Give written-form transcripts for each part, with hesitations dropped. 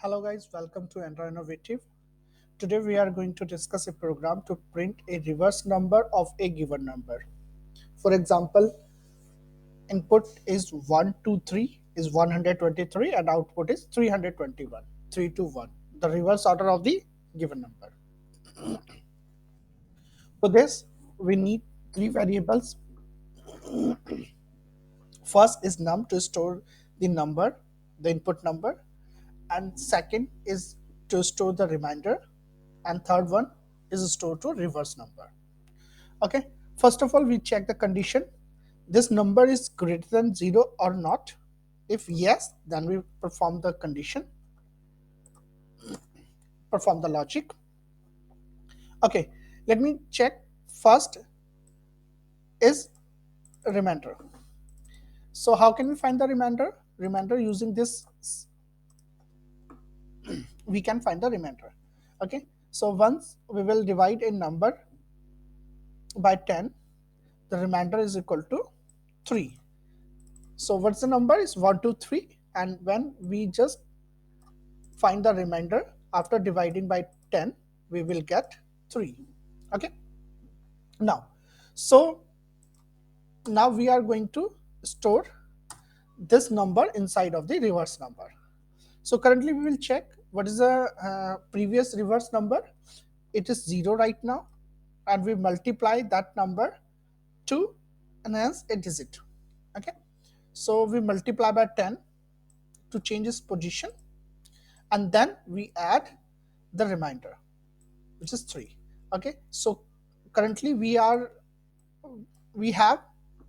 Hello guys, welcome to Android Innovative. Today we are going to discuss a program to print a reverse number of a given number. For example, input is 123 is 123 and output is 321, 321, the reverse order of the given number. For this, we need three variables. First is num to store the number, the input number, and second is to store the remainder, and third one is stored to reverse number. Okay, first of all we check the condition, this number is greater than 0 or not. If yes, then we perform the condition, perform the logic. Okay, let me check. First is remainder. So how can we find the remainder using this? We can find the remainder. Okay, so once we will divide a number by 10, the remainder is equal to 3. So what's the number is 123, and when we just find the remainder after dividing by 10, we will get 3. Okay, now, so now we are going to store this number inside of the reverse number. So currently we will check what is the previous reverse number. It is 0 right now, and we multiply that number to enhance a digit. Okay, so we multiply by 10 to change its position, and then we add the remainder, which is 3. Okay, so currently we have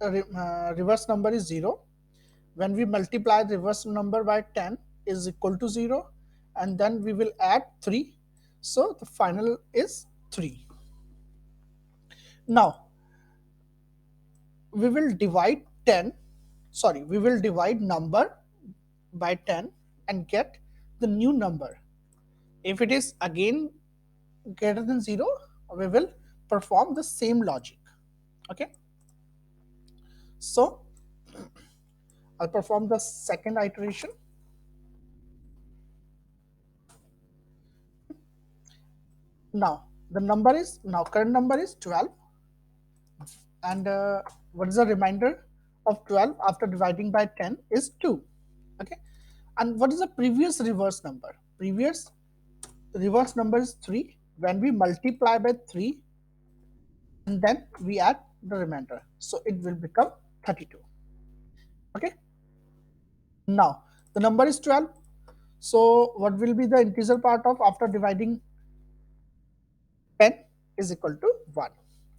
a reverse number is 0. When we multiply the reverse number by 10 is equal to 0, and then we will add 3, so the final is 3. Now we will divide 10, sorry, we will divide number by 10 and get the new number. If it is again greater than 0, we will perform the same logic. Okay, so I'll perform the second iteration. Now the number is, now current number is 12, and what is the remainder of 12 after dividing by 10 is 2. Okay, and what is the previous reverse number? Previous reverse number is 3. When we multiply by 3 and then we add the remainder, so it will become 32. Okay, now the number is 12, so what will be the integer part of after dividing 10 is equal to 1.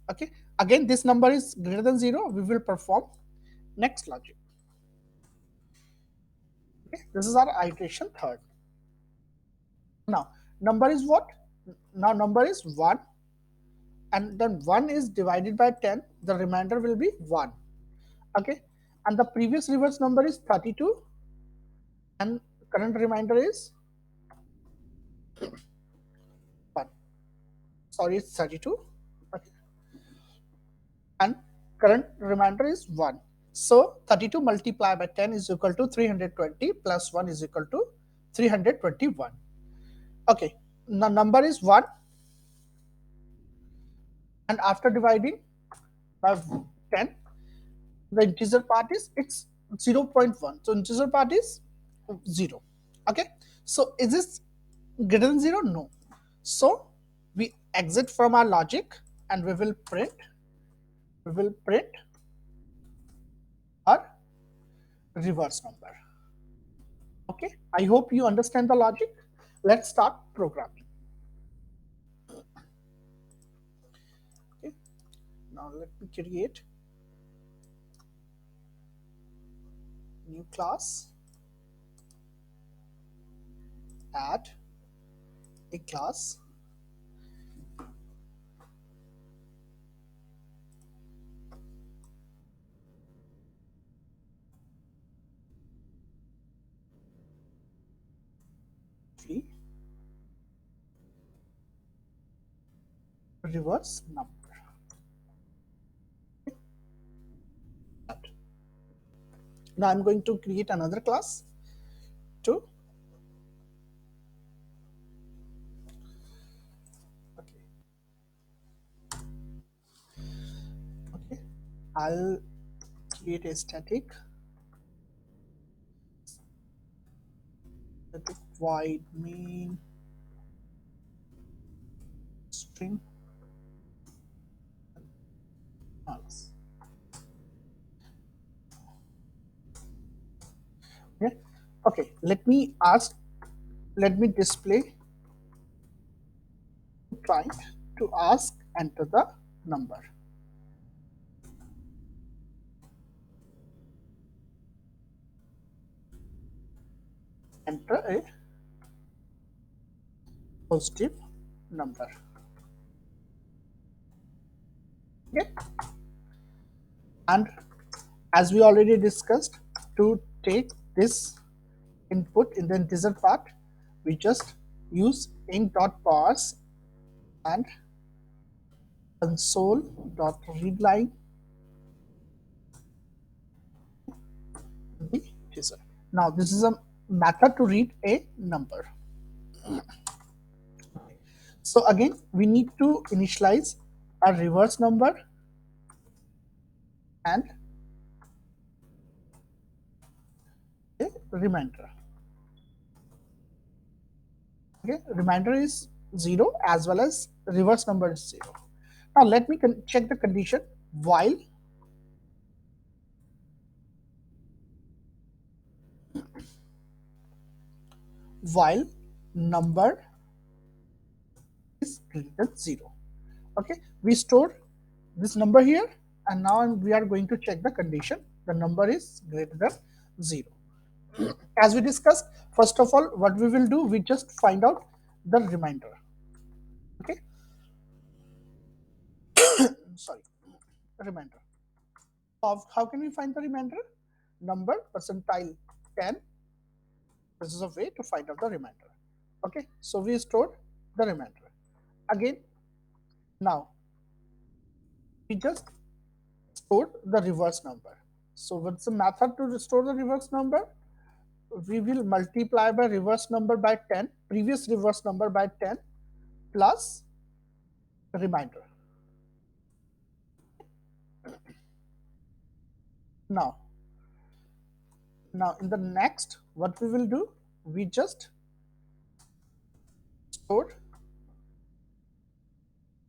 Okay, again this number is greater than 0, we will perform next logic. Okay, this is our iteration third. Now number is what? Now number is 1, and then 1 is divided by 10, the remainder will be 1. Okay, and the previous reverse number is 32, and current remainder is 1. Sorry, it's 32. Okay, and current remainder is 1. So 32 multiplied by 10 is equal to 320, plus 1 is equal to 321. Okay, the number is 1, and after dividing by 10, the integer part is it's 0.1. So integer part is 0. Okay, so is this greater than 0? No. So we exit from our logic and we will print our reverse number. Okay, I hope you understand the logic. Let's start programming. Okay, now let me create new class, add a class, reverse number. Now I'm going to create another class to I'll create a static void main string nulls. Yeah. Okay, let me display client to ask enter the number. Enter a positive number. Okay. And as we already discussed, to take this input in the integer part, we just use int.parse and console.readline the teaser. Now this is a method to read a number. So again, we need to initialize a reverse number and a remainder. Okay, remainder is 0 as well as reverse number is 0. Now let me check the condition while number is greater than 0. Okay, we store this number here, and now we are going to check the condition. The number is greater than 0. As we discussed, first of all, what we will do, we just find out the remainder. Okay, sorry, remainder. How can we find the remainder? Number percentile 10. This is a way to find out the remainder. Okay, so we stored the remainder. Again, now we just stored the reverse number. So what's the method to restore the reverse number? We will multiply by reverse number by 10, previous reverse number by 10 plus remainder. Now, in the next, what we will do, we just store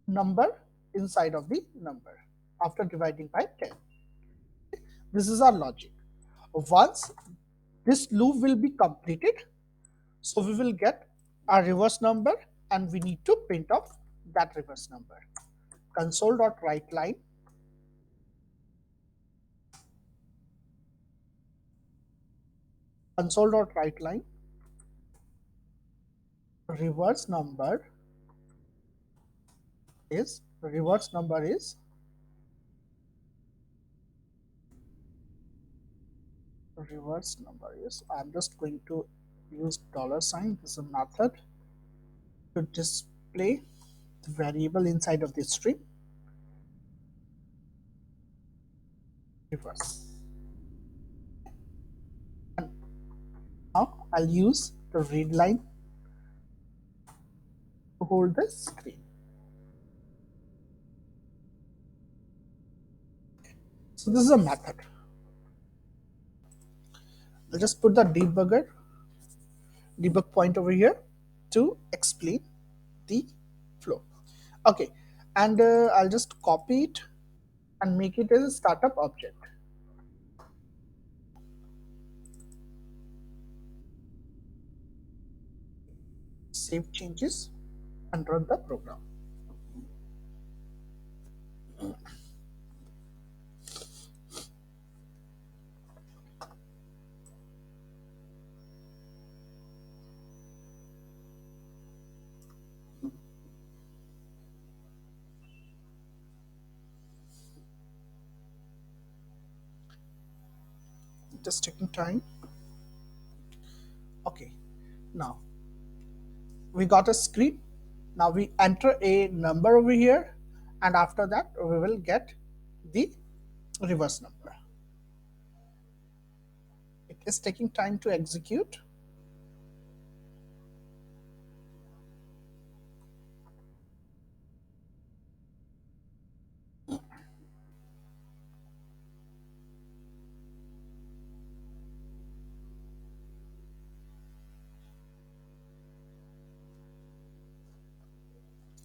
number inside of the number after dividing by 10. This is our logic. Once this loop will be completed, so we will get a reverse number and we need to print off that reverse number. Console.writeLine console.writeLine reverse number is I'm just going to use dollar sign. This is a method to display the variable inside of the string. Reverse. And now I'll use the read line to hold the screen. So this is a method. I'll just put the debug point over here to explain the flow. Okay, and I'll just copy it and make it as a startup object. Save changes and run the program. Just taking time. Okay, now we got a screen. Now we enter a number over here, and after that we will get the reverse number. It is taking time to execute.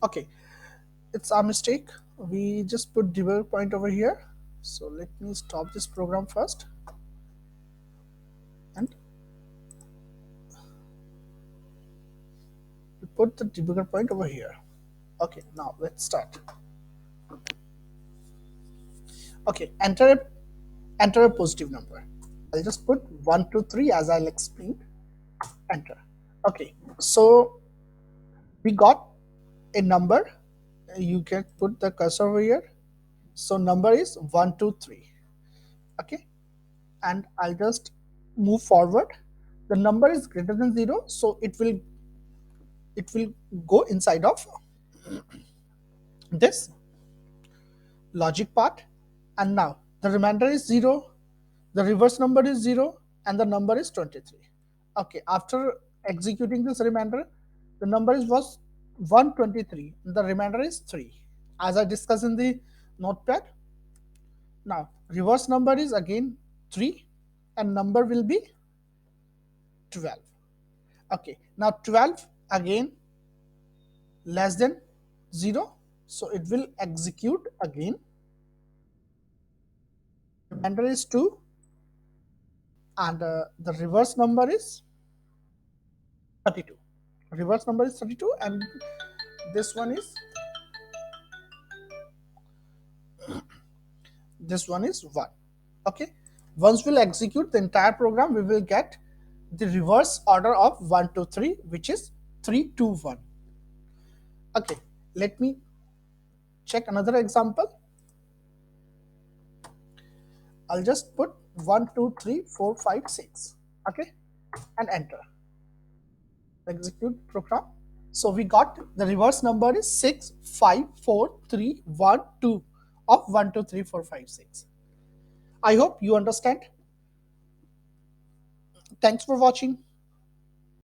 Okay, it's our mistake. We just put debugger point over here. So let me stop this program first, and we put the debugger point over here. Okay, now let's start. Okay, enter a positive number. I'll just put 1, 2, 3 as I'll explain. Enter. Okay, so we got a number. You can put the cursor over here. So number is 1, 2, 3. Okay, and I'll just move forward. The number is greater than 0, so it will go inside of this logic part. And now the remainder is 0, the reverse number is 0, and the number is 23. Okay, after executing this remainder, the number was 123, the remainder is 3, as I discussed in the notepad. Now reverse number is again 3, and number will be 12. Okay, now 12 again less than 0, so it will execute again. Remainder is 2, and the reverse number is 32. Reverse number is 32, and this one is 1. Okay, once we'll execute the entire program, we will get the reverse order of 1 to 3, which is 3 2 1. Okay, let me check another example. I'll just put 1 2 3 4 5 6. Okay, and enter. Execute program. So we got the reverse number is 6 5 4 3 1 2 of 1 2 3 4 5 6. I hope you understand. Thanks for watching.